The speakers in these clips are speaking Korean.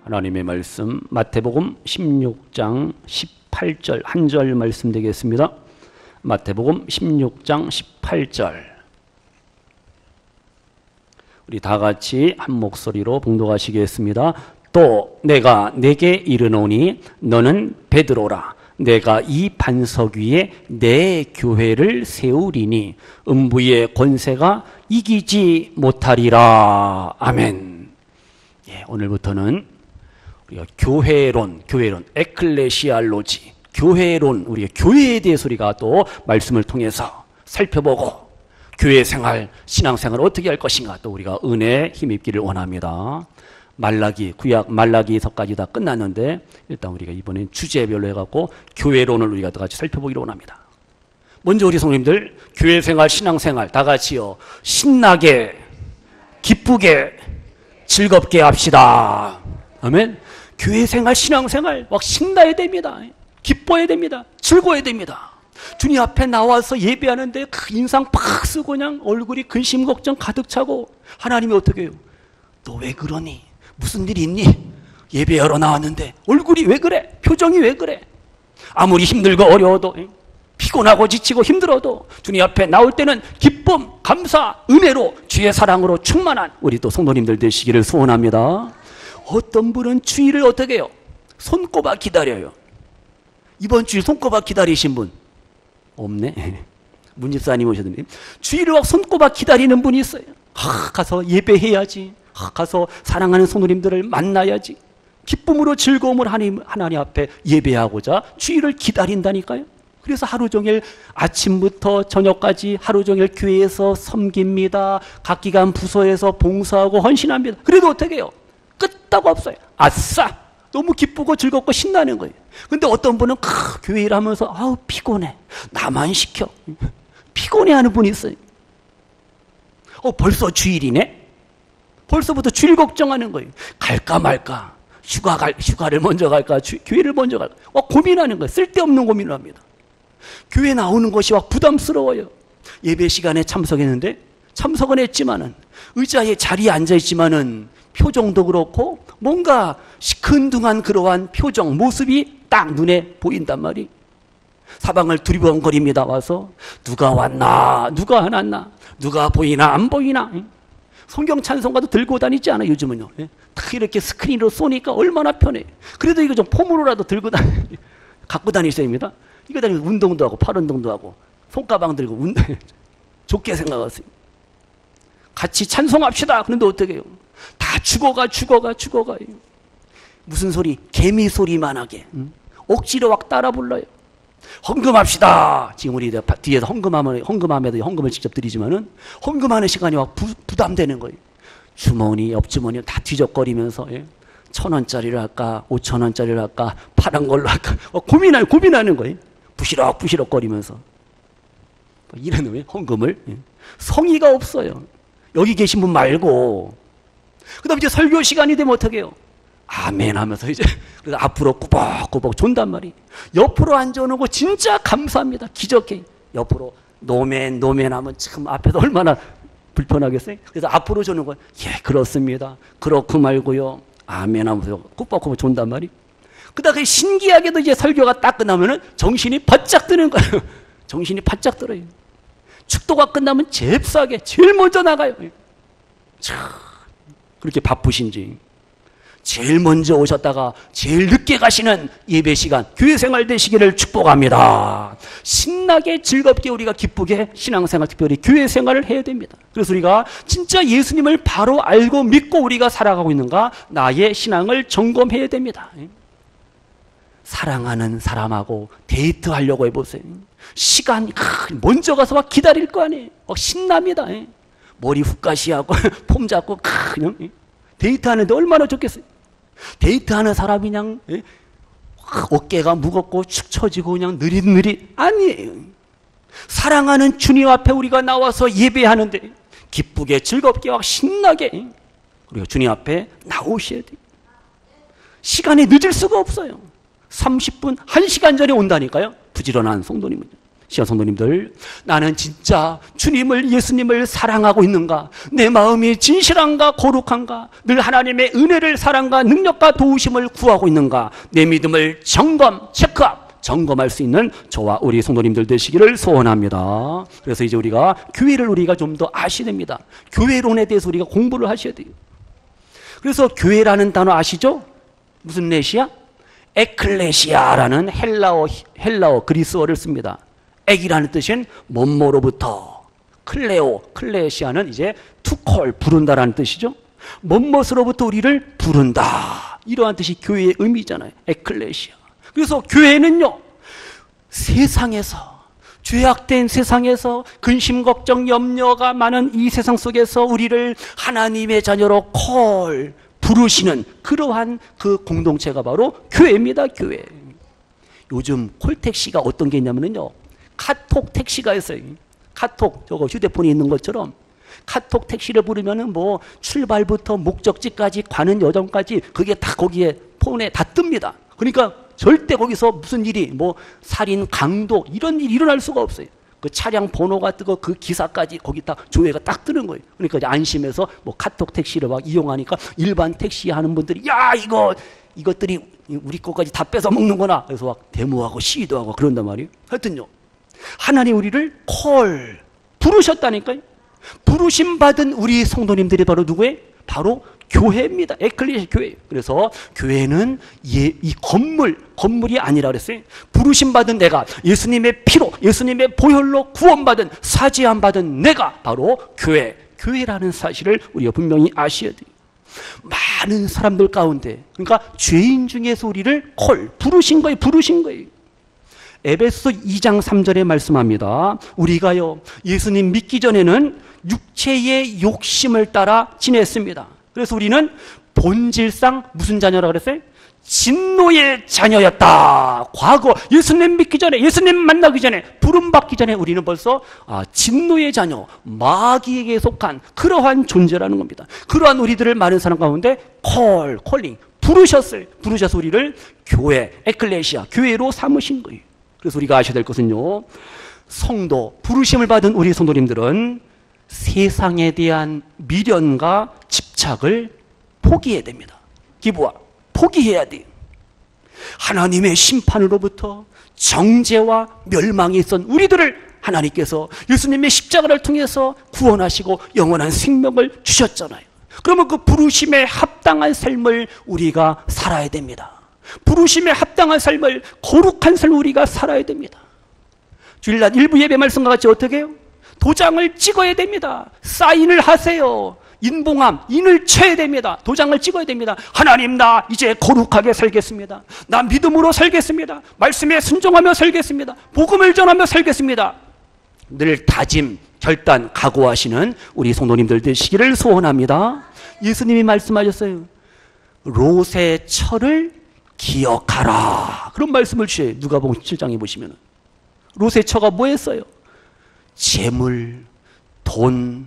하나님의 말씀 마태복음 16장 18절 한 절 말씀 되겠습니다. 마태복음 16장 18절 우리 다 같이 한 목소리로 봉독하시겠습니다. 또 내가 네게 이르노니 너는 베드로라. 내가 이 반석 위에 내 교회를 세우리니 음부의 권세가 이기지 못하리라. 아멘. 예, 오늘부터는 우리가 교회론, 에클레시알로지, 교회론, 우리가 교회에 대해서 우리가 또 말씀을 통해서 살펴보고 교회 생활, 신앙 생활을 어떻게 할 것인가 또 우리가 은혜에 힘입기를 원합니다. 말라기, 구약 말라기서까지 다 끝났는데 일단 우리가 이번엔 주제별로 해갖고 교회론을 우리가 다 같이 살펴보기를 원합니다. 먼저 우리 성도님들 교회 생활, 신앙 생활 다 같이요 신나게, 기쁘게, 즐겁게 합시다. 아멘. 교회 생활, 신앙 생활 막 신나야 됩니다. 기뻐야 됩니다. 즐거워야 됩니다. 주님 앞에 나와서 예배하는데 그 인상 팍 쓰고 그냥 얼굴이 근심 걱정 가득 차고 하나님이 어떻게 해요? 너 왜 그러니? 무슨 일이 있니? 예배하러 나왔는데 얼굴이 왜 그래? 표정이 왜 그래? 아무리 힘들고 어려워도 피곤하고 지치고 힘들어도 주님 앞에 나올 때는 기쁨, 감사, 은혜로 주의 사랑으로 충만한 우리 또 성도님들 되시기를 소원합니다. 어떤 분은 주일을 어떻게 해요? 손꼽아 기다려요. 이번 주일 손꼽아 기다리신 분 없네. 문집사님 오셨는데 주일을 막 손꼽아 기다리는 분이 있어요. 가서 예배해야지. 가서 사랑하는 성도님들을 만나야지. 기쁨으로 즐거움을 하나님 앞에 예배하고자 주일을 기다린다니까요. 그래서 하루 종일 아침부터 저녁까지 하루 종일 교회에서 섬깁니다. 각 기관 부서에서 봉사하고 헌신합니다. 그래도 어떻게 해요? 끄떡 없어요. 아싸! 너무 기쁘고 즐겁고 신나는 거예요. 근데 어떤 분은 교회 일하면서 아우 피곤해. 나만 시켜. 피곤해하는 분이 있어요. 벌써 주일이네? 벌써부터 주일 걱정하는 거예요. 갈까 말까? 휴가를 먼저 갈까? 교회를 먼저 갈까? 고민하는 거예요. 쓸데없는 고민을 합니다. 교회 나오는 것이 부담스러워요. 예배 시간에 참석했는데 참석은 했지만은 의자에 자리에 앉아있지만은 표정도 그렇고 뭔가 시큰둥한 그러한 표정, 모습이 딱 눈에 보인단 말이. 사방을 두리번거립니다. 와서 누가 왔나, 누가 안 왔나, 누가 보이나 안 보이나. 성경 찬송가도 들고 다니지 않아 요즘은요. 딱 이렇게 스크린으로 쏘니까 얼마나 편해. 그래도 이거 좀 폼으로라도 들고 갖고 다니셔야 됩니다. 이거 다니면서 운동도 하고 팔 운동도 하고 손가방 들고 좋게 생각하세요. 같이 찬송합시다. 그런데 어떻게 해요? 다 죽어가. 무슨 소리? 개미 소리만 하게. 억지로 막 따라 불러요. 헌금합시다. 지금 우리 뒤에서 헌금함에도 헌금을 직접 드리지만은 헌금하는 시간이 부담되는 거예요. 주머니, 옆주머니 다 뒤적거리면서 1,000원짜리를 할까, 5,000원짜리를 할까, 파란 걸로 할까 고민하는 거예요. 부시럭부시럭 거리면서 이런 놈의 헌금을 성의가 없어요. 여기 계신 분 말고. 그 다음에 이제 설교 시간이 되면 어떻게 해요? 아멘 하면서 이제 그래서 앞으로 꾸벅꾸벅 존단 말이. 옆으로 앉아오는 진짜 감사합니다. 기적해. 옆으로 노멘 하면 참 앞에서 얼마나 불편하겠어요? 그래서 앞으로 조는 거예요. 예, 그렇습니다. 그렇고 말고요. 아멘 하면서 꾸벅꾸벅 존단 말이. 그다가 신기하게도 이제 설교가 딱 끝나면은 정신이 바짝 드는 거예요. 정신이 바짝 들어요. 축도가 끝나면 잽싸게 제일 먼저 나가요. 참 그렇게 바쁘신지 제일 먼저 오셨다가 제일 늦게 가시는 예배 시간, 교회 생활 되시기를 축복합니다. 신나게 즐겁게 우리가 기쁘게 신앙생활, 특별히 교회 생활을 해야 됩니다. 그래서 우리가 진짜 예수님을 바로 알고 믿고 우리가 살아가고 있는가, 나의 신앙을 점검해야 됩니다. 사랑하는 사람하고 데이트하려고 해보세요. 시간 먼저 가서 막 기다릴 거 아니에요. 신납니다. 머리 훅가시하고 폼 잡고 그냥 데이트하는데 얼마나 좋겠어요. 데이트하는 사람이 그냥 어깨가 무겁고 축 처지고 그냥 느릿느릿 아니에요. 사랑하는 주님 앞에 우리가 나와서 예배하는데 기쁘게 즐겁게 막 신나게 우리가 주님 앞에 나오셔야 돼요. 시간이 늦을 수가 없어요. 30분, 1시간 전에 온다니까요. 부지런한 성도님은. 시간 성도님들, 나는 진짜 주님을, 예수님을 사랑하고 있는가? 내 마음이 진실한가 거룩한가? 늘 하나님의 은혜를, 사랑과 능력과 도우심을 구하고 있는가? 내 믿음을 체크업, 점검할 수 있는 저와 우리 성도님들 되시기를 소원합니다. 그래서 이제 우리가 교회를 좀 더 아셔야 됩니다. 교회론에 대해서 우리가 공부를 하셔야 돼요. 그래서 교회라는 단어 아시죠? 무슨 레시아? 에클레시아라는 헬라어 그리스어를 씁니다. 액이라는 뜻은 뭐뭐로부터, 클레시아는 이제 to call, 부른다라는 뜻이죠. 뭐뭐로부터 우리를 부른다, 이러한 뜻이 교회의 의미잖아요. 에클레시아. 그래서 교회는요, 세상에서, 죄악된 세상에서, 근심, 걱정, 염려가 많은 이 세상 속에서 우리를 하나님의 자녀로 부르시는 그러한 그 공동체가 바로 교회입니다. 교회. 요즘 콜택시가 어떤 게 있냐면요, 카톡 택시가 있어요. 카톡, 저거 휴대폰에 있는 것처럼 카톡 택시를 부르면은 뭐 출발부터 목적지까지 가는 여정까지 그게 다 거기에 폰에 다 뜹니다. 그러니까 절대 거기서 무슨 일이, 뭐 살인, 강도 이런 일이 일어날 수가 없어요. 그 차량 번호가 뜨고 그 기사까지 거기 딱 조회가 딱 뜨는 거예요. 그러니까 이제 안심해서 뭐 카톡 택시를 막 이용하니까 일반 택시 하는 분들이, 야, 이것들이 우리 거까지 다 뺏어 먹는구나. 그래서 막 데모하고 시위도 하고 그런단 말이에요. 하여튼요, 하나님 우리를 부르셨다니까요. 부르심 받은 우리 성도님들이 바로 누구예요? 바로 교회입니다. 에클레시아 교회. 그래서 교회는 이 건물이 아니라 그랬어요. 부르심 받은 내가, 예수님의 피로, 예수님의 보혈로 구원받은, 사죄함 받은 내가 바로 교회라는 사실을 우리가 분명히 아셔야 돼요. 많은 사람들 가운데, 그러니까 죄인 중에서 우리를 부르신 거예요. 에베소 2장 3절에 말씀합니다. 우리가요, 예수님 믿기 전에는 육체의 욕심을 따라 지냈습니다. 그래서 우리는 본질상 무슨 자녀라고 그랬어요? 진노의 자녀였다. 과거 예수님 믿기 전에, 예수님 만나기 전에, 부름받기 전에 우리는 벌써 진노의 자녀, 마귀에게 속한 그러한 존재라는 겁니다. 그러한 우리들을 많은 사람 가운데 콜링, 부르셔서 우리를 교회, 에클레시아, 교회로 삼으신 거예요. 그래서 우리가 아셔야 될 것은요, 성도, 부르심을 받은 우리 성도님들은 세상에 대한 미련과 집착을 포기해야 됩니다. 포기해야 돼요. 하나님의 심판으로부터 정죄와 멸망에 있던 우리들을 하나님께서 예수님의 십자가를 통해서 구원하시고 영원한 생명을 주셨잖아요. 그러면 그 부르심에 합당한 삶을 우리가 살아야 됩니다. 부르심에 합당한 삶을, 거룩한 삶을 우리가 살아야 됩니다. 주일날 일부 예배 말씀과 같이 어떻게 해요? 도장을 찍어야 됩니다. 사인을 하세요. 인을 쳐야 됩니다. 도장을 찍어야 됩니다. 하나님, 나 이제 거룩하게 살겠습니다. 나 믿음으로 살겠습니다. 말씀에 순종하며 살겠습니다. 복음을 전하며 살겠습니다. 늘 다짐, 결단, 각오하시는 우리 성도님들 되시기를 소원합니다. 예수님이 말씀하셨어요. 롯의 처를 기억하라, 그런 말씀을 주셔요. 누가복음 17장에 보시면 롯의 처가 뭐 했어요? 재물, 돈,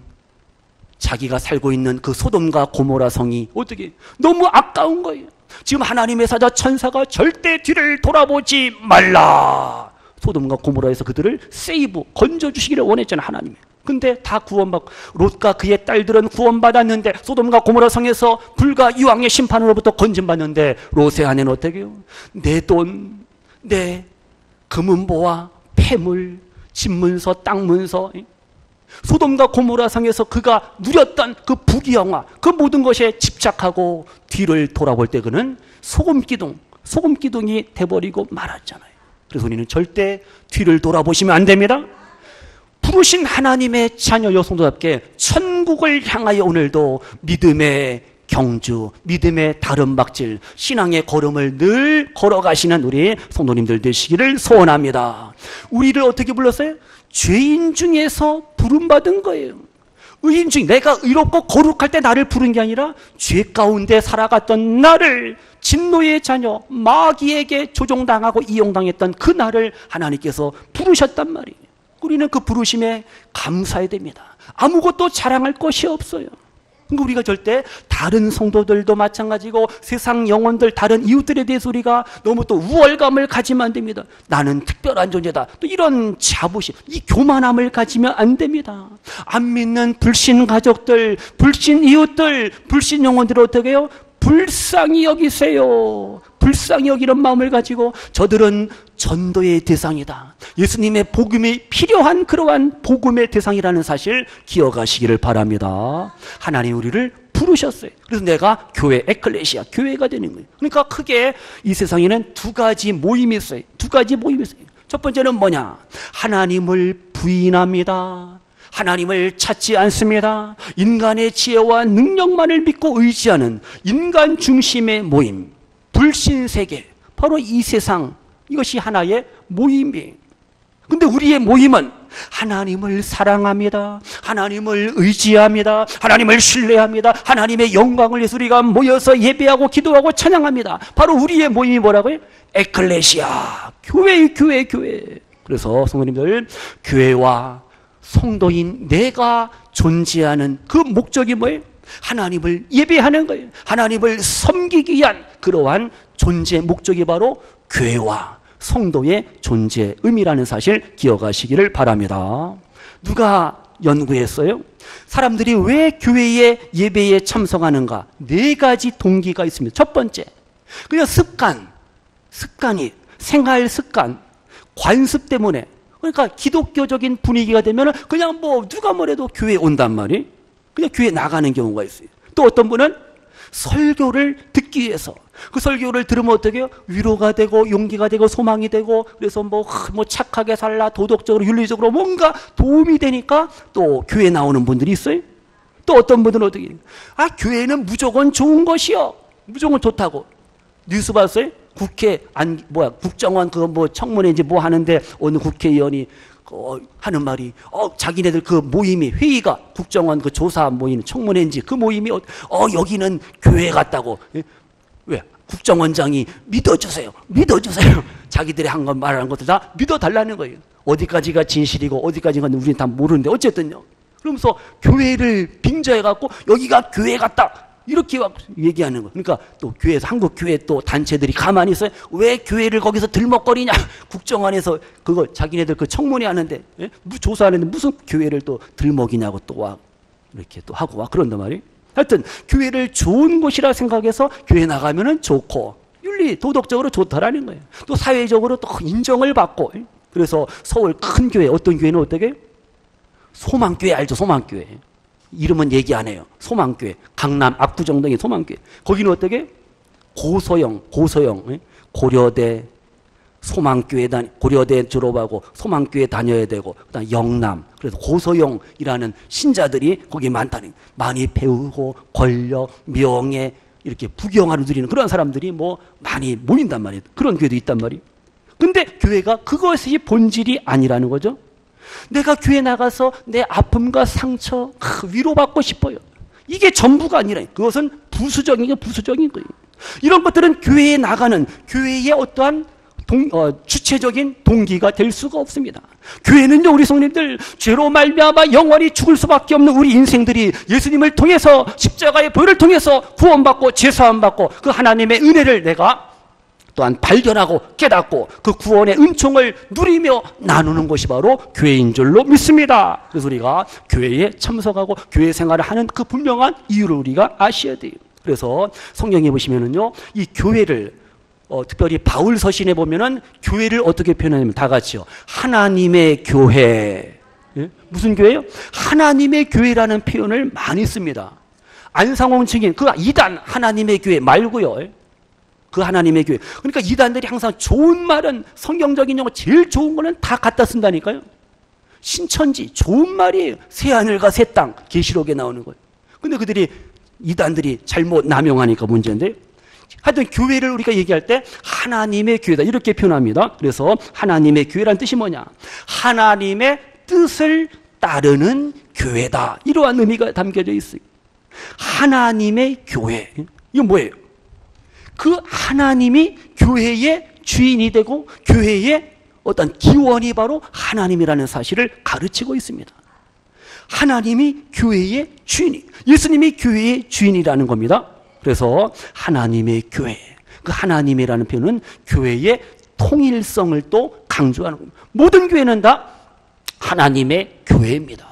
자기가 살고 있는 그 소돔과 고모라 성이 어떻게 너무 아까운 거예요. 지금 하나님의 사자 천사가 절대 뒤를 돌아보지 말라, 소돔과 고모라에서 그들을 건져주시기를 원했잖아요, 하나님이. 근데 다 구원받고, 롯과 그의 딸들은 구원받았는데 소돔과 고모라 성에서 불과 이왕의 심판으로부터 건진받는데 롯의 아내는 어떻게 해요? 내 돈, 내 금은보화, 폐물, 집문서, 땅문서, 소돔과 고모라 성에서 그가 누렸던 그 부귀영화, 그 모든 것에 집착하고 뒤를 돌아볼 때 그는 소금기둥이 돼버리고 말았잖아요. 그래서 우리는 절대 뒤를 돌아보시면 안 됩니다. 부르신 하나님의 자녀 여성도답게 천국을 향하여 오늘도 믿음의 경주, 믿음의 다름박질, 신앙의 걸음을 늘 걸어가시는 우리 성도님들 되시기를 소원합니다. 우리를 어떻게 불렀어요? 죄인 중에서 부름받은 거예요. 의인 중, 내가 의롭고 거룩할 때 나를 부른 게 아니라 죄 가운데 살아갔던 나를, 진노의 자녀, 마귀에게 조종당하고 이용당했던 그 나를 하나님께서 부르셨단 말이에요. 우리는 그 부르심에 감사해야 됩니다. 아무것도 자랑할 것이 없어요. 그러니까 우리가 절대 다른 성도들도 마찬가지고 세상 영혼들 다른 이웃들에 대해서 우리가 너무 또 우월감을 가지면 안 됩니다. 나는 특별한 존재다. 또 이런 자부심, 이 교만함을 가지면 안 됩니다. 안 믿는 불신 가족들, 불신 이웃들, 불신 영혼들을 어떻게 해요? 불쌍히 여기세요. 불쌍히 여기는 마음을 가지고 저들은 전도의 대상이다. 예수님의 복음이 필요한 그러한 복음의 대상이라는 사실 기억하시기를 바랍니다. 하나님 우리를 부르셨어요. 그래서 내가 교회, 에클레시아, 교회가 되는 거예요. 그러니까 크게 이 세상에는 두 가지 모임이 있어요. 두 가지 모임이 있어요. 첫 번째는 뭐냐? 하나님을 부인합니다. 하나님을 찾지 않습니다. 인간의 지혜와 능력만을 믿고 의지하는 인간 중심의 모임, 불신세계, 바로 이 세상, 이것이 하나의 모임이에요. 근데 우리의 모임은 하나님을 사랑합니다. 하나님을 의지합니다. 하나님을 신뢰합니다. 하나님의 영광을 위해서 우리가 모여서 예배하고 기도하고 찬양합니다. 바로 우리의 모임이 뭐라고요? 에클레시아, 교회. 그래서 성도님들, 교회와 성도인 내가 존재하는 그 목적이 뭐예요? 하나님을 예배하는 거예요. 하나님을 섬기기 위한 그러한 존재 목적이 바로 교회와 성도의 존재 의미라는 사실 기억하시기를 바랍니다. 누가 연구했어요? 사람들이 왜 교회의 예배에 참석하는가? 네 가지 동기가 있습니다. 첫 번째, 그냥 습관이 생활 습관, 관습 때문에. 그러니까 기독교적인 분위기가 되면 그냥 뭐 누가 뭐래도 교회에 온단 말이에요. 그냥 교회에 나가는 경우가 있어요. 또 어떤 분은 설교를 듣기 위해서, 그 설교를 들으면 어떻게 해요? 위로가 되고 용기가 되고 소망이 되고, 그래서 뭐 착하게 살라, 도덕적으로 윤리적으로 뭔가 도움이 되니까 또 교회에 나오는 분들이 있어요. 또 어떤 분들은 어떻게 해요? 교회는 무조건 좋은 것이요, 무조건 좋다고. 뉴스 봤어요? 국정원 청문회인지 뭐 하는데 어느 국회의원이 하는 말이 자기네들 그 모임이, 회의가 국정원 그 조사 모임 청문회인지 그 모임이 여기는 교회 같다고. 왜? 국정원장이 믿어주세요. 자기들이 한 건 말하는 것들 다 믿어달라는 거예요. 어디까지가 진실이고 어디까지가 우리는 다 모르는데 어쨌든요. 그러면서 교회를 빙자해갖고 여기가 교회 같다, 이렇게 얘기하는 거. 그러니까 또 교회에서, 한국 교회 또 단체들이 가만히 있어요. 왜 교회를 거기서 들먹거리냐? 국정원에서 그거 자기네들 그 청문회 하는데, 조사하는데 무슨 교회를 또 들먹이냐고 또 와, 이렇게 또 하고 와, 그런단 말이에요. 하여튼 교회를 좋은 곳이라 생각해서 교회 나가면은 좋고, 윤리 도덕적으로 좋다라는 거예요. 또 사회적으로 또 인정을 받고. 그래서 서울 큰 교회, 어떤 교회는 어떻게? 소망교회 알죠? 소망교회. 이름은 얘기 안 해요. 소망교회. 강남 압구정동의 소망교회. 거기는 어떻게? 고소영, 고려대 고려대 졸업하고 소망교회 다녀야 되고, 그다음 영남, 그래서 고소영이라는 신자들이 거기 많이 배우고 권력, 명예, 이렇게 부경화를 누리는 그런 사람들이 뭐 많이 모인단 말이에요. 그런 교회도 있단 말이에요. 근데 교회가 그것이 본질이 아니라는 거죠. 내가 교회 나가서 내 아픔과 상처 위로받고 싶어요. 이게 전부가 아니라, 그것은 부수적인 거예요. 이런 것들은 교회에 나가는, 교회의 어떠한 주체적인 동기가 될 수가 없습니다. 교회는요, 우리 성도님들, 죄로 말미암아 영원히 죽을 수밖에 없는 우리 인생들이 예수님을 통해서, 십자가의 보혈을 통해서 구원받고 제사함받고 그 하나님의 은혜를 내가 또한 발견하고 깨닫고 그 구원의 은총을 누리며 나누는 것이 바로 교회인 줄로 믿습니다. 그래서 우리가 교회에 참석하고 교회 생활을 하는 그 분명한 이유를 우리가 아셔야 돼요. 그래서 성경에 보시면은요, 이 교회를 특별히 바울 서신에 보면은 교회를 어떻게 표현하냐면 다 같이요, 하나님의 교회. 예? 무슨 교회요? 하나님의 교회라는 표현을 많이 씁니다. 안상홍 증인 그 이단 하나님의 교회 말고요, 그 하나님의 교회. 그러니까 이단들이 항상 좋은 말은, 성경적인 용어 제일 좋은 거는 다 갖다 쓴다니까요. 신천지 좋은 말이에요. 새하늘과 새 땅, 계시록에 나오는 거예요. 근데 이단들이 잘못 남용하니까 문제인데, 하여튼 교회를 우리가 얘기할 때 하나님의 교회다 이렇게 표현합니다. 그래서 하나님의 교회란 뜻이 뭐냐? 하나님의 뜻을 따르는 교회다, 이러한 의미가 담겨져 있어요. 하나님의 교회, 이건 뭐예요? 그 하나님이 교회의 주인이 되고 교회의 어떤 기원이 바로 하나님이라는 사실을 가르치고 있습니다. 하나님이 교회의 주인이, 예수님이 교회의 주인이라는 겁니다. 그래서 하나님의 교회, 그 하나님이라는 표현은 교회의 통일성을 또 강조하는 겁니다. 모든 교회는 다 하나님의 교회입니다.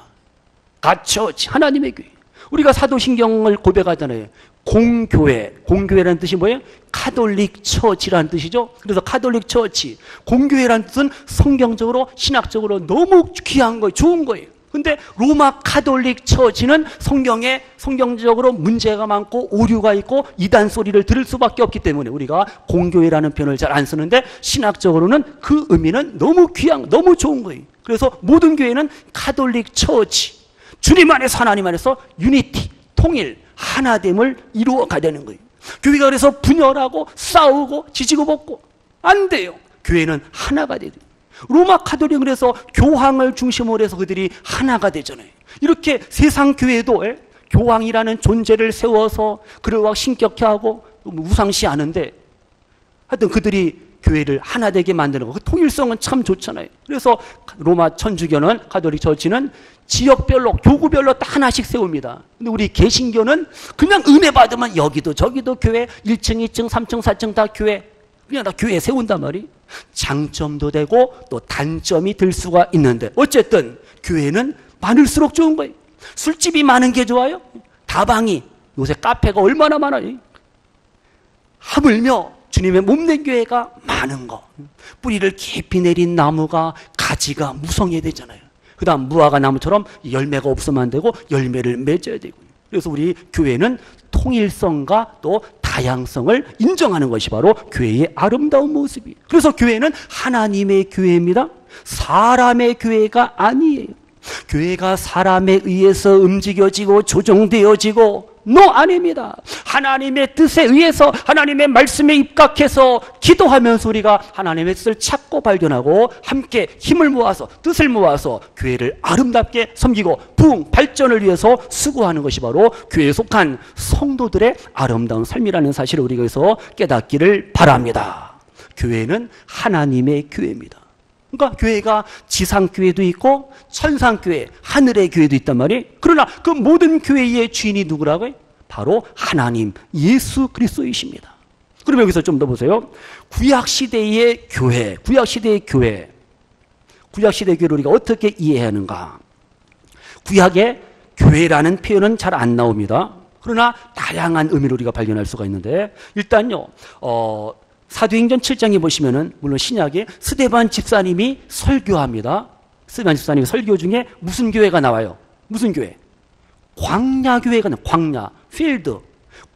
가처치, 하나님의 교회. 우리가 사도신경을 고백하잖아요. 공교회, 공교회라는 뜻이 뭐예요? 카톨릭 처치라는 뜻이죠. 그래서 카톨릭 처치, 공교회라는 뜻은 성경적으로 신학적으로 너무 귀한 거예요. 좋은 거예요. 근데 로마 카톨릭 처치는 성경적으로 문제가 많고 오류가 있고 이단 소리를 들을 수밖에 없기 때문에 우리가 공교회라는 표현을 잘 안 쓰는데, 신학적으로는 그 의미는 너무 귀한, 너무 좋은 거예요. 그래서 모든 교회는 카톨릭 처치, 주님 안에서 하나님 안에서 유니티, 통일, 하나됨을 이루어 가야 되는 거예요. 교회가 그래서 분열하고 싸우고 지지고 볶고 안 돼요. 교회는 하나가 돼야 돼요. 로마 카톨릭은 그래서 교황을 중심으로 해서 그들이 하나가 되잖아요. 이렇게 세상 교회도 교황이라는 존재를 세워서 그를 막 신격케 하고 우상시하는데, 하여튼 그들이 교회를 하나 되게 만드는 거, 그 통일성은 참 좋잖아요. 그래서 로마 천주교는, 카톨릭 처치는 지역별로, 교구별로 딱 하나씩 세웁니다. 근데 우리 개신교는 그냥 은혜 받으면 여기도 저기도 교회, 1층, 2층, 3층, 4층 다 교회, 그냥 다 교회 세운단 말이. 장점도 되고 또 단점이 들 수가 있는데, 어쨌든 교회는 많을수록 좋은 거예요. 술집이 많은 게 좋아요? 다방이, 요새 카페가 얼마나 많아요. 하물며 주님의 몸된 교회가 많은 거, 뿌리를 깊이 내린 나무가 가지가 무성해야 되잖아요. 그 다음 무화과 나무처럼 열매가 없으면 안 되고 열매를 맺어야 되고. 그래서 우리 교회는 통일성과 또 다양성을 인정하는 것이 바로 교회의 아름다운 모습이에요. 그래서 교회는 하나님의 교회입니다. 사람의 교회가 아니에요. 교회가 사람에 의해서 움직여지고 조정되어지고 아닙니다. 하나님의 뜻에 의해서 하나님의 말씀에 입각해서 기도하면서 우리가 하나님의 뜻을 찾고 발견하고 함께 힘을 모아서 뜻을 모아서 교회를 아름답게 섬기고 부흥 발전을 위해서 수고하는 것이 바로 교회에 속한 성도들의 아름다운 삶이라는 사실을 우리가 여기서 깨닫기를 바랍니다. 교회는 하나님의 교회입니다. 그러니까 교회가 지상교회도 있고 천상교회, 하늘의 교회도 있단 말이에요. 그러나 그 모든 교회의 주인이 누구라고요? 바로 하나님 예수 그리스도이십니다. 그럼 여기서 좀 더 보세요. 구약시대의 교회, 구약시대의 교회를 우리가 어떻게 이해하는가? 구약에 교회라는 표현은 잘 안 나옵니다. 그러나 다양한 의미를 우리가 발견할 수가 있는데, 일단요, 사도행전 7장에 보시면은, 물론 신약에 스데반 집사님이 설교합니다. 스데반 집사님의 설교 중에 무슨 교회가 나와요? 무슨 교회? 광야교회가 나와요. 광야, 필드.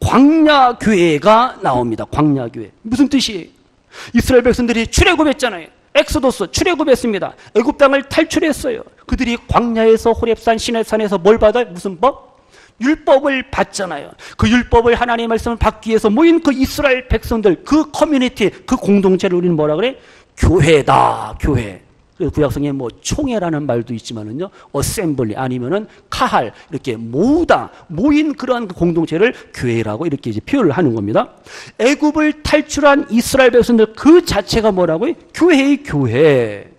광야교회가 나옵니다. 광야교회. 무슨 뜻이에요? 이스라엘 백성들이 출애굽했잖아요. 엑소도스 출애굽했습니다. 애굽 땅을 탈출했어요. 그들이 광야에서 호렙산 시내산에서 뭘 받아요? 무슨 법? 율법을 받잖아요. 그 율법을, 하나님의 말씀을 받기 위해서 모인 그 이스라엘 백성들, 그 커뮤니티, 그 공동체를 우리는 뭐라 그래? 교회다, 교회. 그래서 구약성에 뭐 총회라는 말도 있지만은요, 어셈블리 아니면은 카할, 이렇게 모으다, 모인 그러한 그 공동체를 교회라고 이렇게 이제 표현을 하는 겁니다. 애굽을 탈출한 이스라엘 백성들 그 자체가 뭐라고요? 교회의 교회.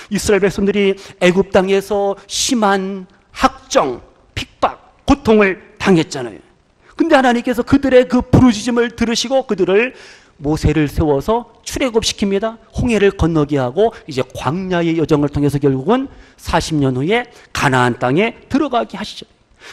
이스라엘 백성들이 애굽 땅에서 심한 학정, 핍박, 고통을 당했잖아요. 근데 하나님께서 그들의 그 부르짖음을 들으시고 그들을 모세를 세워서 출애굽시킵니다. 홍해를 건너게 하고 이제 광야의 여정을 통해서 결국은 40년 후에 가나안 땅에 들어가게 하시죠.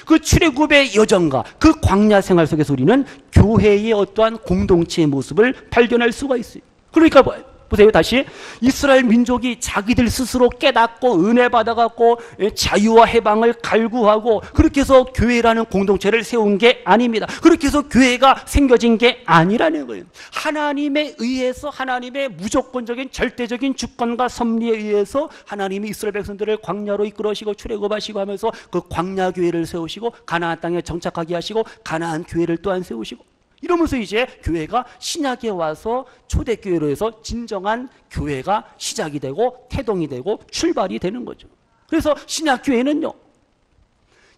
그 출애굽의 여정과 그 광야 생활 속에서 우리는 교회의 어떠한 공동체의 모습을 발견할 수가 있어요. 그러니까 보세요. 다시 이스라엘 민족이 자기들 스스로 깨닫고 은혜 받아갖고 자유와 해방을 갈구하고 그렇게 해서 교회라는 공동체를 세운 게 아닙니다. 그렇게 해서 교회가 생겨진 게 아니라는 거예요. 하나님에 의해서, 하나님의 무조건적인 절대적인 주권과 섭리에 의해서 하나님이 이스라엘 백성들을 광야로 이끌으시고 출애굽하시고 하면서 그 광야 교회를 세우시고 가나안 땅에 정착하게 하시고 가나안 교회를 또한 세우시고, 이러면서 이제 교회가 신약에 와서 초대교회로 해서 진정한 교회가 시작이 되고 태동이 되고 출발이 되는 거죠. 그래서 신약교회는요,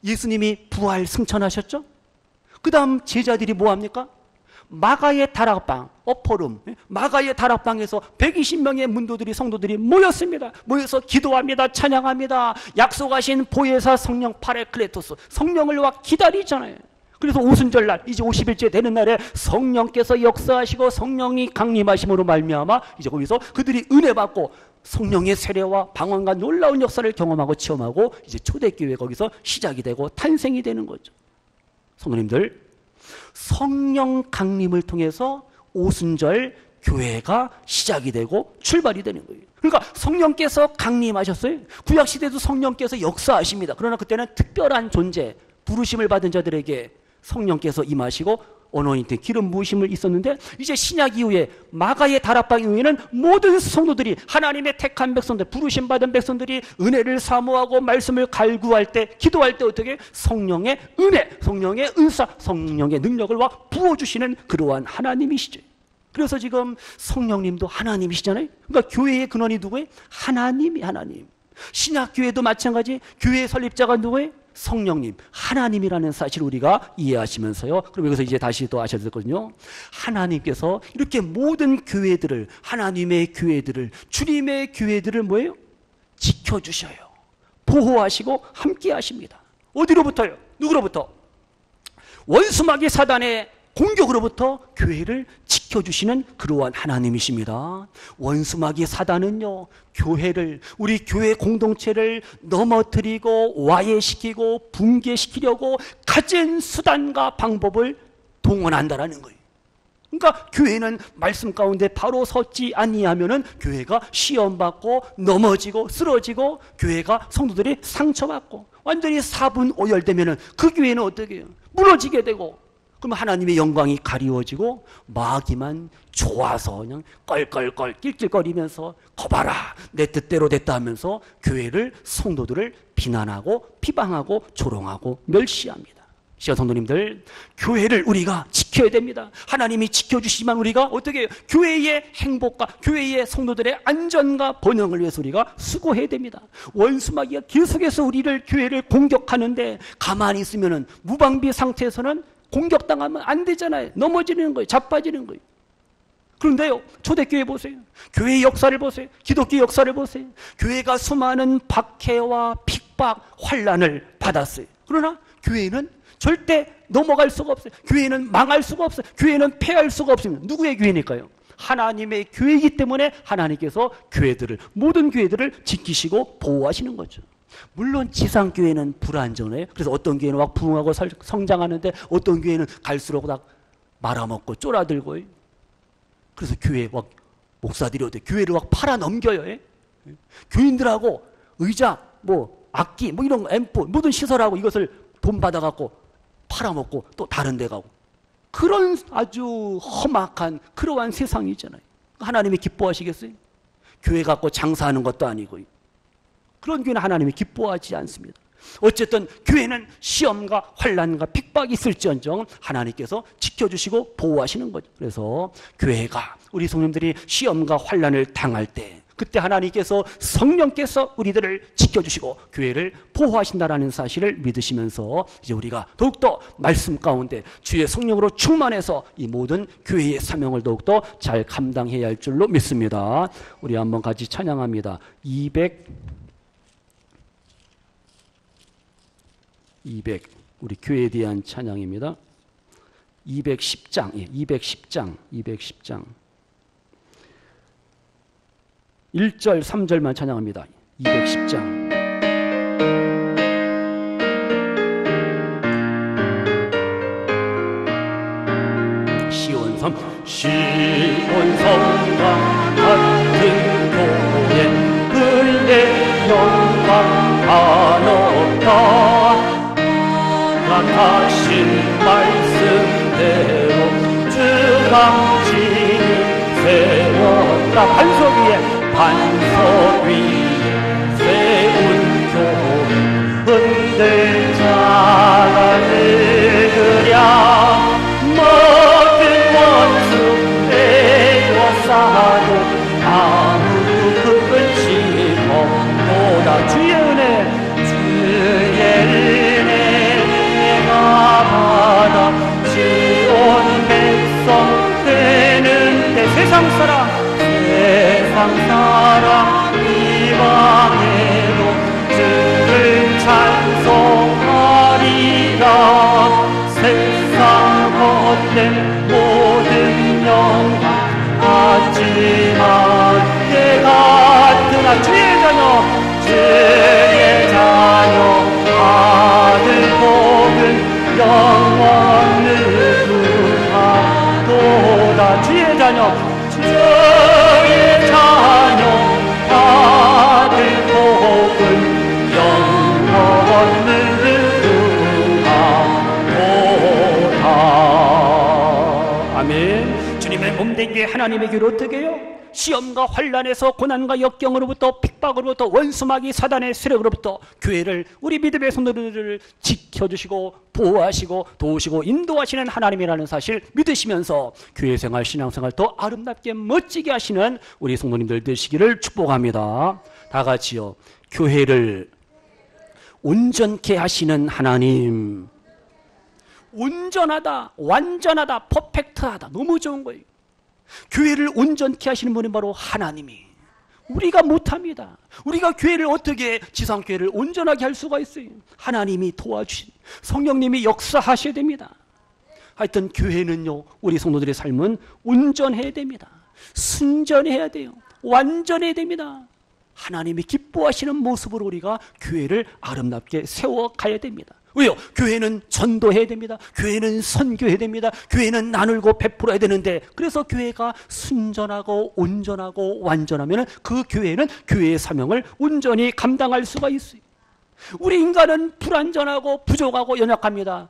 예수님이 부활 승천하셨죠? 그 다음 제자들이 뭐합니까? 마가의 다락방, 어퍼룸, 마가의 다락방에서 120명의 문도들이, 성도들이 모였습니다. 모여서 기도합니다. 찬양합니다. 약속하신 보혜사 성령 파레클레토스, 성령을 와 기다리잖아요. 그래서 오순절날, 이제 50일째 되는 날에 성령께서 역사하시고 성령이 강림하심으로 말미암아 이제 거기서 그들이 은혜 받고 성령의 세례와 방언과 놀라운 역사를 경험하고 체험하고 이제 초대교회 거기서 시작이 되고 탄생이 되는 거죠. 성도님들, 성령 강림을 통해서 오순절 교회가 시작이 되고 출발이 되는 거예요. 그러니까 성령께서 강림하셨어요. 구약시대도 성령께서 역사하십니다. 그러나 그때는 특별한 존재, 부르심을 받은 자들에게 성령께서 임하시고 언어인트 기름 부으심을 있었는데, 이제 신약 이후에 마가의 다락방 이후에는 모든 성도들이, 하나님의 택한 백성들, 부르심 받은 백성들이 은혜를 사모하고 말씀을 갈구할 때, 기도할 때 어떻게 성령의 은혜, 성령의 은사, 성령의 능력을 와 부어주시는 그러한 하나님이시죠. 그래서 지금 성령님도 하나님이시잖아요. 그러니까 교회의 근원이 누구예요? 하나님이 하나님. 신약교회도 마찬가지. 교회의 설립자가 누구예요? 성령님, 하나님이라는 사실을 우리가 이해하시면서요. 그럼 여기서 이제 다시 또 아셔야 되거든요. 하나님께서 이렇게 모든 교회들을, 하나님의 교회들을, 주님의 교회들을 뭐예요? 지켜주셔요. 보호하시고 함께 하십니다. 어디로부터요? 누구로부터? 원수마귀 사단의 공격으로부터 교회를 지켜주시는 그러한 하나님이십니다. 원수마귀 사단은요, 교회를, 우리 교회 공동체를 넘어뜨리고 와해시키고 붕괴시키려고 가진 수단과 방법을 동원한다라는 거예요. 그러니까 교회는 말씀 가운데 바로 섰지 아니하면은 교회가 시험받고 넘어지고 쓰러지고 교회가 성도들이 상처받고 완전히 사분오열되면은 그 교회는 어떻게 해요? 무너지게 되고, 그럼 하나님의 영광이 가리워지고 마귀만 좋아서 그냥 껄껄껄 낄낄거리면서 거봐라 내 뜻대로 됐다 하면서 교회를, 성도들을 비난하고 비방하고 조롱하고 멸시합니다. 시간 성도님들, 교회를 우리가 지켜야 됩니다. 하나님이 지켜주시지만 우리가 어떻게 해요? 교회의 행복과 교회의 성도들의 안전과 번영을 위해서 우리가 수고해야 됩니다. 원수마귀가 계속해서 우리를, 교회를 공격하는데 가만히 있으면 무방비 상태에서는 공격당하면 안 되잖아요. 넘어지는 거예요. 자빠지는 거예요. 그런데요, 초대교회 보세요. 교회의 역사를 보세요. 기독교 역사를 보세요. 교회가 수많은 박해와 핍박, 환난을 받았어요. 그러나 교회는 절대 넘어갈 수가 없어요. 교회는 망할 수가 없어요. 교회는 패할 수가 없습니다. 누구의 교회니까요? 하나님의 교회이기 때문에 하나님께서 교회들을, 모든 교회들을 지키시고 보호하시는 거죠. 물론 지상교회는 불안정해요. 그래서 어떤 교회는 막 부흥하고 성장하는데 어떤 교회는 갈수록 다 말아먹고 쫄아들고, 그래서 교회 막 목사들이 어때? 교회를 막 팔아넘겨요. 교인들하고 의자, 뭐 악기, 뭐 이런 거, 앰프, 모든 시설하고 이것을 돈 받아갖고 팔아먹고 또 다른 데 가고, 그런 아주 험악한 그러한 세상이잖아요. 하나님이 기뻐하시겠어요? 교회 갖고 장사하는 것도 아니고. 그런 교회는 하나님이 기뻐하지 않습니다. 어쨌든 교회는 시험과 환난과 핍박이 있을지언정 하나님께서 지켜주시고 보호하시는 거죠. 그래서 교회가, 우리 성도님들이 시험과 환난을 당할 때, 그때 하나님께서, 성령께서 우리들을 지켜주시고 교회를 보호하신다라는 사실을 믿으시면서 이제 우리가 더욱더 말씀 가운데 주의 성령으로 충만해서 이 모든 교회의 사명을 더욱더 잘 감당해야 할 줄로 믿습니다. 우리 한번 같이 찬양합니다. 200 우리 교회에 대한 찬양입니다. 210장, 210장 1절 3절만 찬양합니다. 210장. 시온성과 같은 교회, 은혜 영광 한없다. 하신 말씀대로 주가 진을 세웠다. 반석 위에 세운 교회, 흔들자가 느그랴. 모든 원수 에워싸도 아무 끝이 없도다. 주의 은혜 받아 지온 백성 세상 사람 이방에도 주를 찬송하리라. 세상 헛된 모든 영광 받지만 예 같으나 주의 자녀 아들 복은 영원으로 하도다. 주의 자녀 아들 복은 영원으로 하도다. 아멘. 주님의 몸된 게 하나님의 교회 어떻게 해요? 시험과 환난에서 고난과 역경으로부터 핍박으로부터 원수마귀 사단의 세력으로부터 교회를 우리 믿음의 성도들을 지켜주시고 보호하시고 도우시고 인도하시는 하나님이라는 사실 믿으시면서 교회 생활 신앙생활 더 아름답게 멋지게 하시는 우리 성도님들 되시기를 축복합니다. 다 같이요. 교회를 온전케 하시는 하나님. 온전하다, 완전하다, 퍼펙트하다. 너무 좋은 거예요. 교회를 온전케 하시는 분이 바로 하나님이. 우리가 못합니다. 우리가 교회를 어떻게 지상교회를 온전하게 할 수가 있어요? 하나님이 도와주신 성령님이 역사하셔야 됩니다. 하여튼 교회는요, 우리 성도들의 삶은 온전해야 됩니다. 순전해야 돼요. 완전해야 됩니다. 하나님이 기뻐하시는 모습으로 우리가 교회를 아름답게 세워가야 됩니다. 왜요? 교회는 전도해야 됩니다. 교회는 선교해야 됩니다. 교회는 나누고 베풀어야 되는데, 그래서 교회가 순전하고 온전하고 완전하면 그 교회는 교회의 사명을 온전히 감당할 수가 있어요. 우리 인간은 불완전하고 부족하고 연약합니다.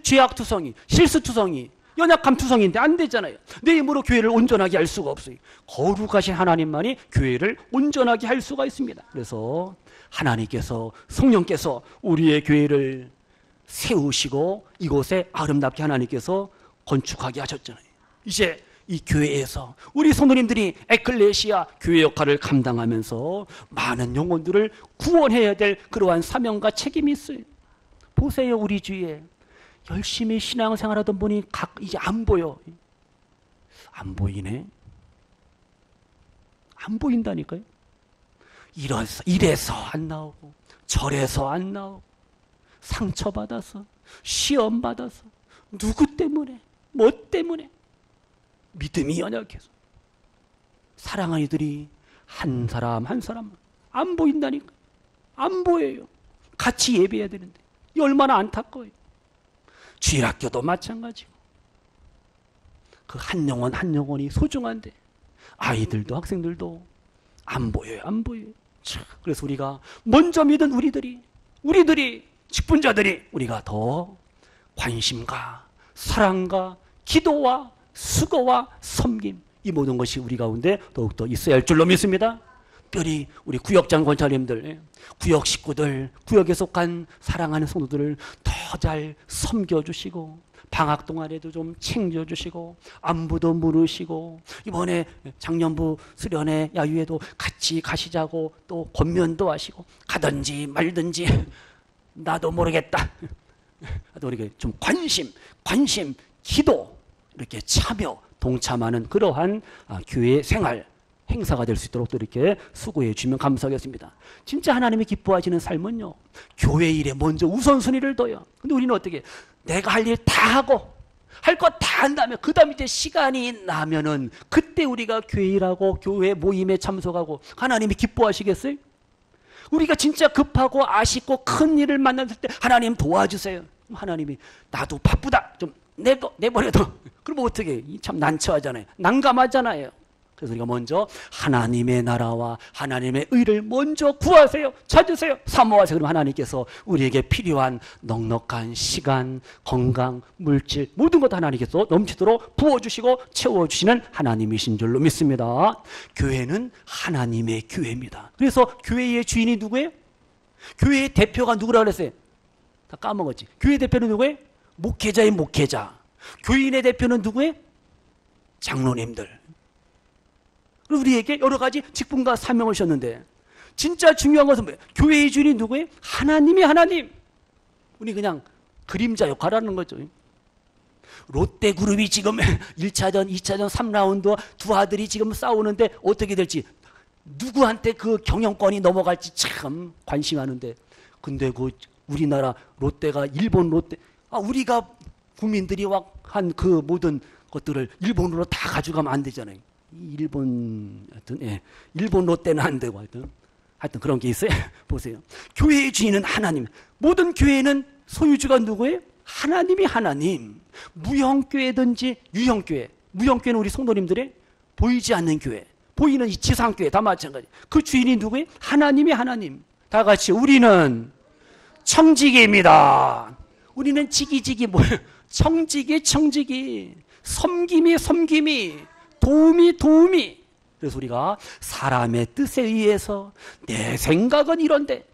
죄악투성이, 실수투성이, 연약함투성인데 안 되잖아요. 내 힘으로 교회를 온전하게 할 수가 없어요. 거룩하신 하나님만이 교회를 온전하게 할 수가 있습니다. 그래서 하나님께서, 성령께서 우리의 교회를 세우시고 이곳에 아름답게 하나님께서 건축하게 하셨잖아요. 이제 이 교회에서 우리 성도님들이 에클레시아 교회 역할을 감당하면서 많은 영혼들을 구원해야 될 그러한 사명과 책임이 있어요. 보세요. 우리 주위에 열심히 신앙생활하던 분이 이제 안 보여. 안 보이네. 안 보인다니까요. 이래서 안 나오고 저래서 안 나오고 상처받아서 시험받아서 누구 때문에 뭐 때문에 믿음이 연약해서 사랑하는 이들이 한 사람 한 사람 안 보인다니까. 안 보여요. 같이 예배해야 되는데 이 얼마나 안타까워요. 주일학교도 마찬가지고 그 한 영혼 한 영혼이 소중한데 아이들도 학생들도 안 보여요. 안 보여요. 그래서 우리가 먼저 믿은 우리들이 직분자들이 우리가 더 관심과 사랑과 기도와 수고와 섬김, 이 모든 것이 우리 가운데 더욱더 있어야 할 줄로 믿습니다. 특별히 우리 구역장 권사님들, 구역 식구들, 구역에 속한 사랑하는 성도들을 더 잘 섬겨주시고 방학 동안에도 좀 챙겨주시고 안부도 물으시고 이번에 작년부 수련회 야유회도 같이 가시자고 또 권면도 하시고 가든지 말든지 나도 모르겠다. 또 이렇게 좀 관심, 기도 이렇게 참여, 동참하는 그러한 교회 생활 행사가 될 수 있도록 또 이렇게 수고해 주시면 감사하겠습니다. 진짜 하나님이 기뻐하시는 삶은요, 교회 일에 먼저 우선순위를 둬요. 근데 우리는 어떻게 내가 할 일 다 하고 할 것 다 한 다음에 그 다음 이제 시간이 나면은 그때 우리가 교회 일하고 교회 모임에 참석하고 하나님이 기뻐하시겠어요? 우리가 진짜 급하고 아쉽고 큰 일을 만났을 때 하나님 도와주세요. 하나님이 나도 바쁘다 좀 내버려둬. 그러면 어떻게 참 난처하잖아요. 난감하잖아요. 그래서 우리가 먼저 하나님의 나라와 하나님의 의를 먼저 구하세요. 찾으세요. 사모하세요. 그럼 하나님께서 우리에게 필요한 넉넉한 시간, 건강, 물질 모든 것 하나님께서 넘치도록 부어주시고 채워주시는 하나님이신 줄로 믿습니다. 교회는 하나님의 교회입니다. 그래서 교회의 주인이 누구예요? 교회의 대표가 누구라고 그랬어요? 다 까먹었지. 교회 대표는 누구예요? 목회자의 목회자. 교인의 대표는 누구예요? 장로님들. 우리에게 여러 가지 직분과 사명을 주셨는데 진짜 중요한 것은 뭐예요? 교회의 주인이 누구예요? 하나님이 하나님. 우리 그냥 그림자 역할을 하는 거죠. 롯데그룹이 지금 1차전, 2차전, 3라운드 두 아들이 지금 싸우는데 어떻게 될지, 누구한테 그 경영권이 넘어갈지 참 관심하는데, 근데 그 우리나라 롯데가 일본 롯데, 우리가 국민들이 한 그 모든 것들을 일본으로 다 가져가면 안 되잖아요. 일본 롯데는 안 되고 하여튼 그런 게 있어요. 보세요. 교회의 주인은 하나님. 모든 교회는 소유주가 누구예요? 하나님이 하나님. 무형교회든지 유형교회. 무형교회는 우리 성도님들의 보이지 않는 교회. 보이는 이 지상교회 다 마찬가지. 그 주인이 누구예요? 하나님이 하나님. 다 같이 우리는 청지기입니다. 우리는 지기지기 뭐예요? 청지기 섬김이 도움이. 그래서 우리가 사람의 뜻에 의해서 내 생각은 이런데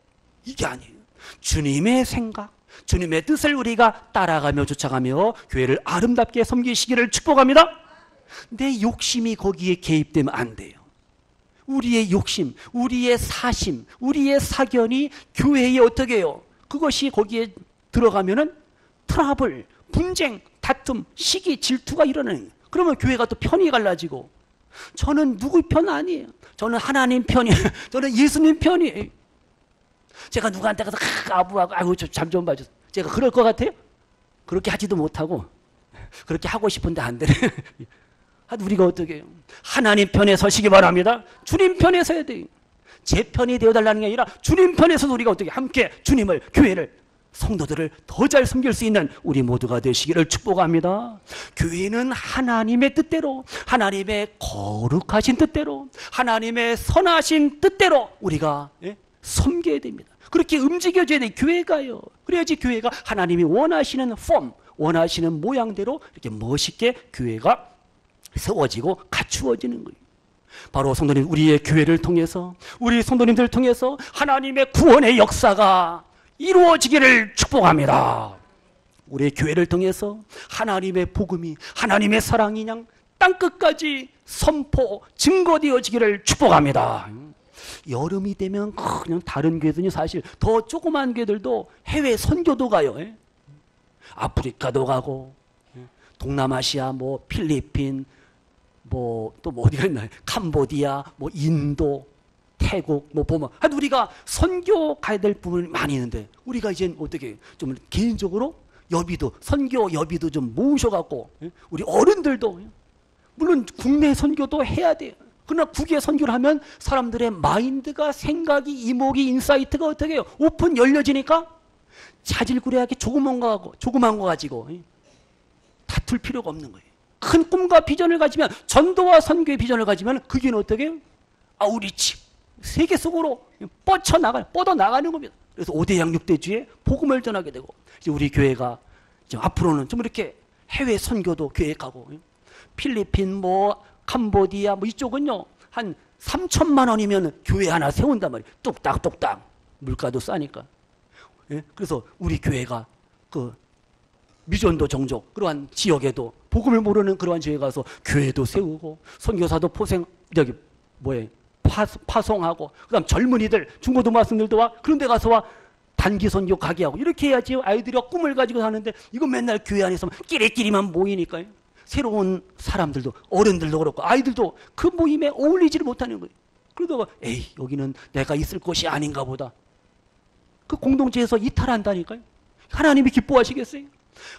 이게 아니에요. 주님의 생각, 주님의 뜻을 우리가 따라가며 쫓아가며 교회를 아름답게 섬기시기를 축복합니다. 내 욕심이 거기에 개입되면 안 돼요. 우리의 욕심, 우리의 사심, 우리의 사견이 교회에 어떻게 해요? 그것이 거기에 들어가면은 트러블, 분쟁, 다툼, 시기, 질투가 일어나는 거예요. 그러면 교회가 또 편이 갈라지고, 저는 누구 편 아니에요. 저는 하나님 편이에요. 저는 예수님 편이에요. 제가 누구한테 가서 아부하고 아이고 저 잠 좀 봐줘. 제가 그럴 것 같아요? 그렇게 하지도 못하고 그렇게 하고 싶은데 안 되네. 우리가 어떻게 해요? 하나님 편에 서시기 바랍니다. 주님 편에 서야 돼요. 제 편이 되어달라는 게 아니라 주님 편에서도 우리가 어떻게 함께 주님을, 교회를, 성도들을 더 잘 섬길 수 있는 우리 모두가 되시기를 축복합니다. 교회는 하나님의 뜻대로, 하나님의 거룩하신 뜻대로, 하나님의 선하신 뜻대로 우리가 섬겨야 됩니다. 그렇게 움직여줘야 돼요. 교회가요. 그래야지 교회가 하나님이 원하시는 폼, 원하시는 모양대로 이렇게 멋있게 교회가 세워지고 갖추어지는 거예요. 바로 성도님, 우리의 교회를 통해서, 우리 성도님들을 통해서 하나님의 구원의 역사가 이루어지기를 축복합니다. 우리의 교회를 통해서 하나님의 복음이, 하나님의 사랑이 그냥 땅끝까지 선포, 증거되어지기를 축복합니다. 여름이 되면 그냥 다른 교회들이 사실 더 조그만 교회들도 해외 선교도 가요. 아프리카도 가고, 동남아시아, 필리핀, 또 어디가 있나요? 캄보디아, 인도, 태국, 보면 우리가 선교 가야 될 부분이 많이 있는데, 우리가 이제 어떻게 좀 개인적으로 여비도, 선교 여비도 좀 모으셔갖고, 우리 어른들도, 물론 국내 선교도 해야 돼요. 그러나 국외 선교를 하면 사람들의 마인드가, 생각이, 이목이, 인사이트가 어떻게 해요? 오픈 열려지니까 자질구레하게 조그만 거 가지고 다툴 필요가 없는 거예요. 큰 꿈과 비전을 가지면, 전도와 선교의 비전을 가지면 그게 어떻게 해요? 우리 집 세계 속으로 뻗어나가는 겁니다. 그래서 5대양 6대주에 복음을 전하게 되고, 이제 우리 교회가 이제 앞으로는 좀 이렇게 해외 선교도 계획하고, 필리핀, 캄보디아, 이쪽은요, 한 3천만 원이면 교회 하나 세운단 말이에요. 뚝딱뚝딱. 물가도 싸니까. 그래서 우리 교회가 미전도 종족, 그러한 지역에도 복음을 모르는 그러한 지역에 가서 교회도 세우고, 선교사도 파송하고, 그 다음 젊은이들, 중고등학생들도 와, 그런 데 가서 와, 단기 선교 가게 하고, 이렇게 해야지 아이들이 꿈을 가지고 사는데, 이거 맨날 교회 안에서 끼리끼리만 모이니까요. 새로운 사람들도, 어른들도 그렇고, 아이들도 그 모임에 어울리지를 못하는 거예요. 그러다가, 여기는 내가 있을 곳이 아닌가 보다. 그 공동체에서 이탈한다니까요. 하나님이 기뻐하시겠어요?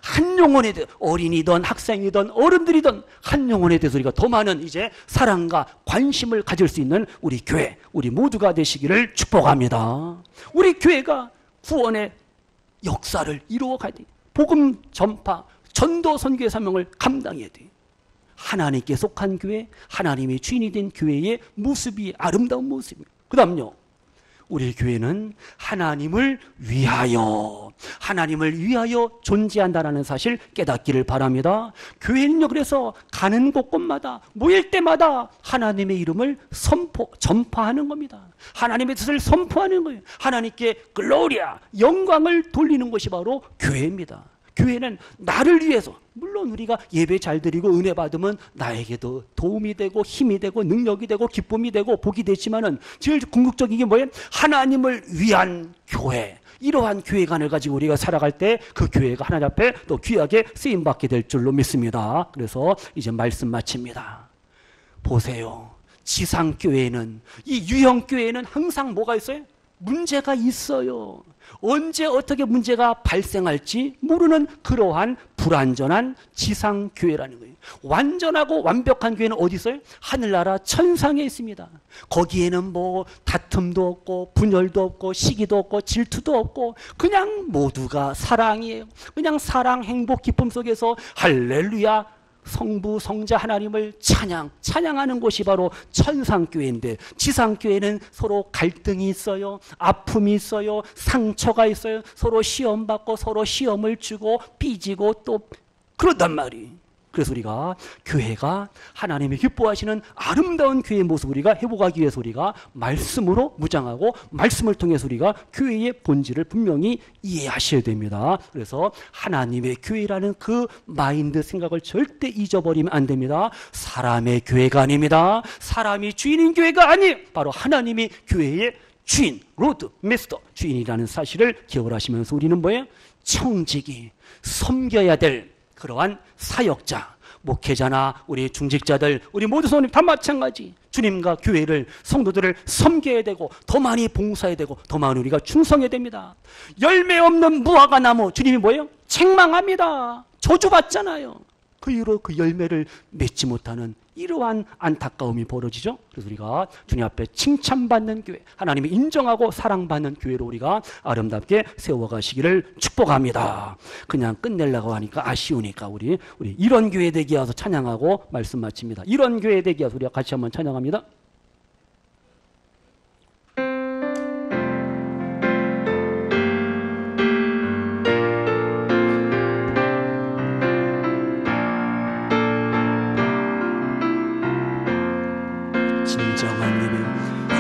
한 영혼에 대해, 어린이든 학생이든 어른들이든 한 영혼에 대해서 우리가 더 많은 이제 사랑과 관심을 가질 수 있는 우리 교회, 우리 모두가 되시기를 축복합니다. 우리 교회가 구원의 역사를 이루어 가야 돼요. 복음 전파, 전도 선교의 사명을 감당해야 돼요. 하나님께 속한 교회, 하나님의 주인이 된 교회의 모습이 아름다운 모습이에요. 그 다음요, 우리 교회는 하나님을 위하여 존재한다는 사실 깨닫기를 바랍니다. 교회는요, 그래서 가는 곳곳마다, 모일 때마다 하나님의 이름을 전파하는 겁니다. 하나님의 뜻을 선포하는 거예요. 하나님께 글로리아, 영광을 돌리는 것이 바로 교회입니다. 교회는 나를 위해서, 물론 우리가 예배 잘 드리고 은혜 받으면 나에게도 도움이 되고 힘이 되고 능력이 되고 기쁨이 되고 복이 되지만은 제일 궁극적인 게 뭐예요? 하나님을 위한 교회, 이러한 교회관을 가지고 우리가 살아갈 때 그 교회가 하나님 앞에 또 귀하게 쓰임받게 될 줄로 믿습니다. 그래서 이제 말씀 마칩니다. 보세요. 지상교회는, 이 유형교회는 항상 뭐가 있어요? 문제가 있어요. 언제 어떻게 문제가 발생할지 모르는 그러한 불완전한 지상교회라는 거예요. 완전하고 완벽한 교회는 어디 있어요? 하늘나라 천상에 있습니다. 거기에는 뭐 다툼도 없고 분열도 없고 시기도 없고 질투도 없고 그냥 모두가 사랑이에요. 그냥 사랑, 행복, 기쁨 속에서 할렐루야 성부, 성자 하나님을 찬양하는 곳이 바로 천상교회인데, 지상교회는 서로 갈등이 있어요. 아픔이 있어요. 상처가 있어요. 서로 시험받고 서로 시험을 주고 삐지고 또 그런단 말이에요. 그래서 우리가 교회가 하나님이 기뻐하시는 아름다운 교회의 모습을 우리가 회복하기 위해서 우리가 말씀으로 무장하고 말씀을 통해서 우리가 교회의 본질을 분명히 이해하셔야 됩니다. 그래서 하나님의 교회라는 그 마인드 생각을 절대 잊어버리면 안 됩니다. 사람의 교회가 아닙니다. 사람이 주인인 교회가 아니에요. 바로 하나님이 교회의 주인, 로드, 메스터, 주인이라는 사실을 기억을 하시면서 우리는 뭐예요? 청직이 섬겨야 될 그러한 사역자, 목회자나 우리 중직자들, 우리 모두 성도님 다 마찬가지. 주님과 교회를, 성도들을 섬겨야 되고 더 많이 봉사해야 되고 더 많이 우리가 충성해야 됩니다. 열매 없는 무화과 나무, 주님이 뭐예요? 책망합니다. 저주받잖아요. 그 이후로 그 열매를 맺지 못하는 이러한 안타까움이 벌어지죠. 그래서 우리가 주님 앞에 칭찬받는 교회, 하나님이 인정하고 사랑받는 교회로 우리가 아름답게 세워가시기를 축복합니다. 그냥 끝내려고 하니까 아쉬우니까 우리 이런 교회 되기 위해서 찬양하고 말씀 마칩니다. 이런 교회 되기 위해서 우리가 같이 한번 찬양합니다.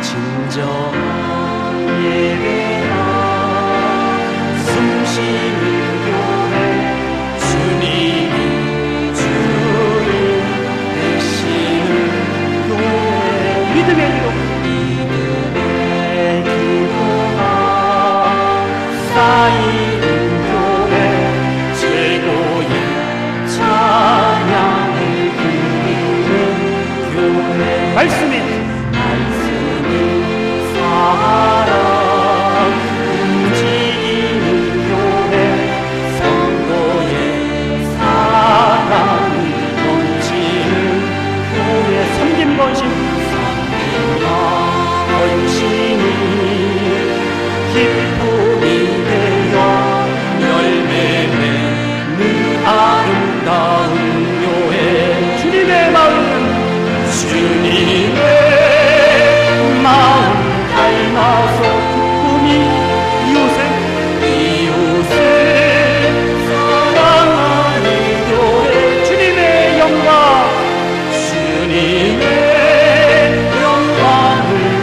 진정한 예배와 숨쉬는 교회, 주님이 주를 되시는 교회, 믿음의 기도가 쌓이는 교회, 최고의 찬양을 드리는 교회, 말씀이 사랑 움직이는 교회, 성도의 사랑이 넘치는 교회, 섬김 번심이 기쁨이 되어 열매 맺는 아름다운 교회, 주님의 마음 닮아서 기쁨이 이웃을 사랑하는 교회, 주님의 영광을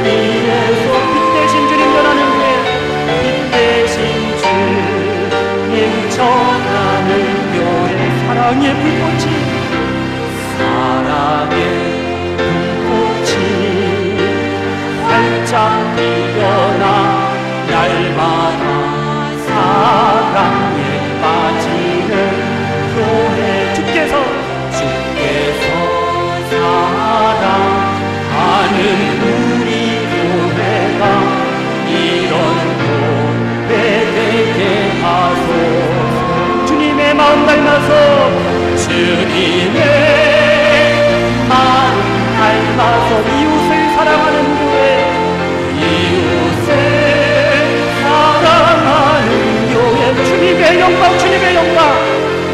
위해서 빛 대신 주님 전하는 교회, 빛 대신 주님 전하는 교회, 사랑의 불꽃이 활짝 피어나 날마다 사랑에 빠지는 교회, 주께서 사랑하는 우리 교회가 이런 교회 되게 하소서. 주님의 마음 닮아서 이웃을 사랑하는 교회, 이웃을 사랑하는 교회, 주님의 영광,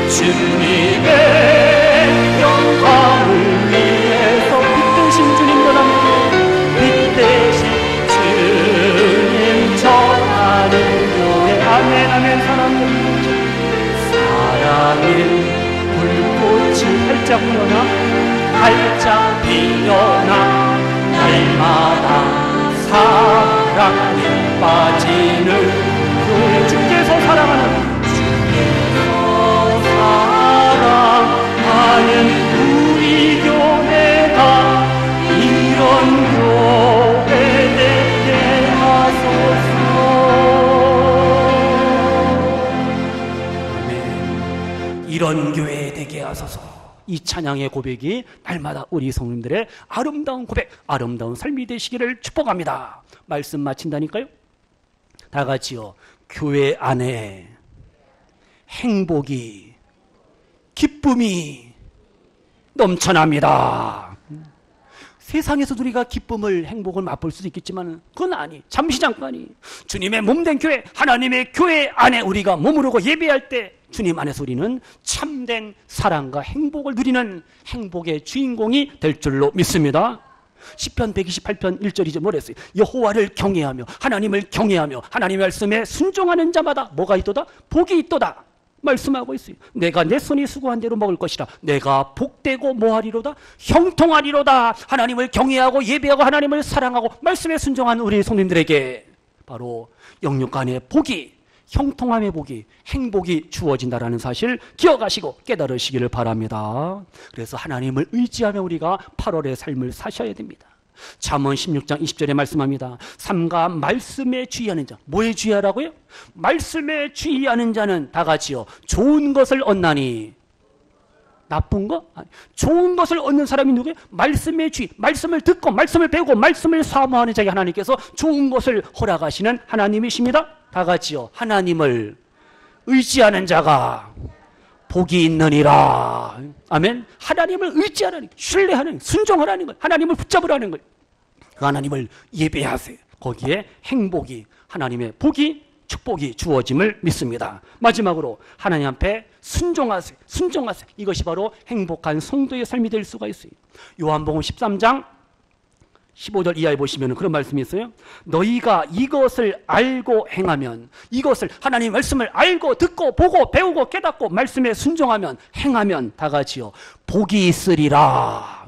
주님의 영광을 위해서 빛 대신 주님 전하는 교회, 빛 대신 주님 전하는 교회, 아멘 아멘. 사랑의 불꽃이 활짝 피어나 날마다 사랑에 빠지는 교회, 주께서 사랑하는 우리 교회가 이런 교회 되게 하소서. 이런 교회 되게 하소서. 이 찬양의 고백이 날마다 우리 성도님들의 아름다운 고백, 아름다운 삶이 되시기를 축복합니다. 말씀 마친다니까요. 다 같이요. 교회 안에 행복이, 기쁨이 넘쳐납니다. 세상에서 우리가 기쁨을, 행복을 맛볼 수도 있겠지만 그건 아니, 잠시 잠깐이 주님의 몸된 교회, 하나님의 교회 안에 우리가 머무르고 예배할 때 주님 안에서 우리는 참된 사랑과 행복을 누리는 행복의 주인공이 될 줄로 믿습니다. 시편 128편 1절이죠. 뭐랬어요? 여호와를 경외하며 하나님을 경외하며 하나님의 말씀에 순종하는 자마다 뭐가 있도다? 복이 있도다 말씀하고 있어요. 내가 내 손이 수고한 대로 먹을 것이라. 내가 복되고 뭐하리로다? 형통하리로다. 하나님을 경외하고 예배하고 하나님을 사랑하고 말씀에 순종한 우리 성도님들에게 바로 영육간의 복이, 형통함의 복이, 행복이 주어진다라는 사실 기억하시고 깨달으시기를 바랍니다. 그래서 하나님을 의지하며 우리가 8월의 삶을 사셔야 됩니다. 잠언 16장 20절에 말씀합니다. 삼가 말씀에 주의하는 자. 뭐에 주의하라고요? 말씀에 주의하는 자는 다 같이요. 좋은 것을 얻나니. 나쁜 거? 아니, 좋은 것을 얻는 사람이 누구예요? 말씀에 주의. 말씀을 듣고 말씀을 배우고 말씀을 사모하는 자에게 하나님께서 좋은 것을 허락하시는 하나님이십니다. 다 같이요. 하나님을 의지하는 자가 복이 있느니라. 아멘. 하나님을 의지하라는, 신뢰하는, 순종하라는 것, 하나님을 붙잡으라는 것. 그 하나님을 예배하세요. 거기에 행복이, 하나님의 복이, 축복이 주어짐을 믿습니다. 마지막으로 하나님 앞에 순종하세요. 순종하세요. 이것이 바로 행복한 성도의 삶이 될 수가 있어요. 요한복음 13장 15절 이하에 보시면 그런 말씀이 있어요. 너희가 이것을 알고 행하면, 이것을 하나님의 말씀을 알고 듣고 보고 배우고 깨닫고 말씀에 순종하면, 행하면 다 같이요. 복이 있으리라.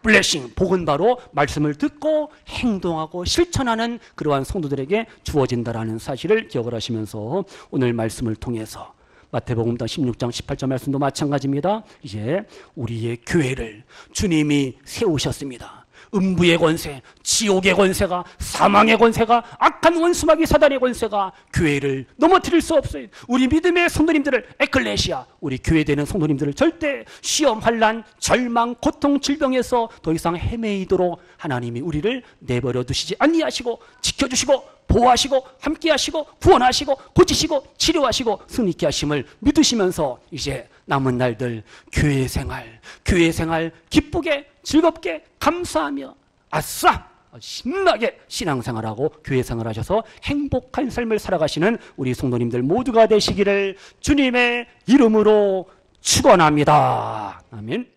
블레싱, 복은 바로 말씀을 듣고 행동하고 실천하는 그러한 성도들에게 주어진다라는 사실을 기억을 하시면서 오늘 말씀을 통해서 마태복음 16장 18절 말씀도 마찬가지입니다. 이제 우리의 교회를 주님이 세우셨습니다. 음부의 권세, 지옥의 권세가, 사망의 권세가, 악한 원수마귀 사단의 권세가 교회를 넘어뜨릴 수 없어요. 우리 믿음의 성도님들을, 에클레시아, 우리 교회되는 성도님들을 절대 시험, 환난, 절망, 고통, 질병에서 더 이상 헤매이도록 하나님이 우리를 내버려 두시지 아니하시고 지켜주시고 보호하시고 함께하시고 구원하시고 고치시고 치료하시고 승리케 하심을 믿으시면서 이제 남은 날들 교회 생활 기쁘게 즐겁게 감사하며 아싸 신나게 신앙생활하고 교회생활 하셔서 행복한 삶을 살아가시는 우리 성도님들 모두가 되시기를 주님의 이름으로 축원합니다. 아멘.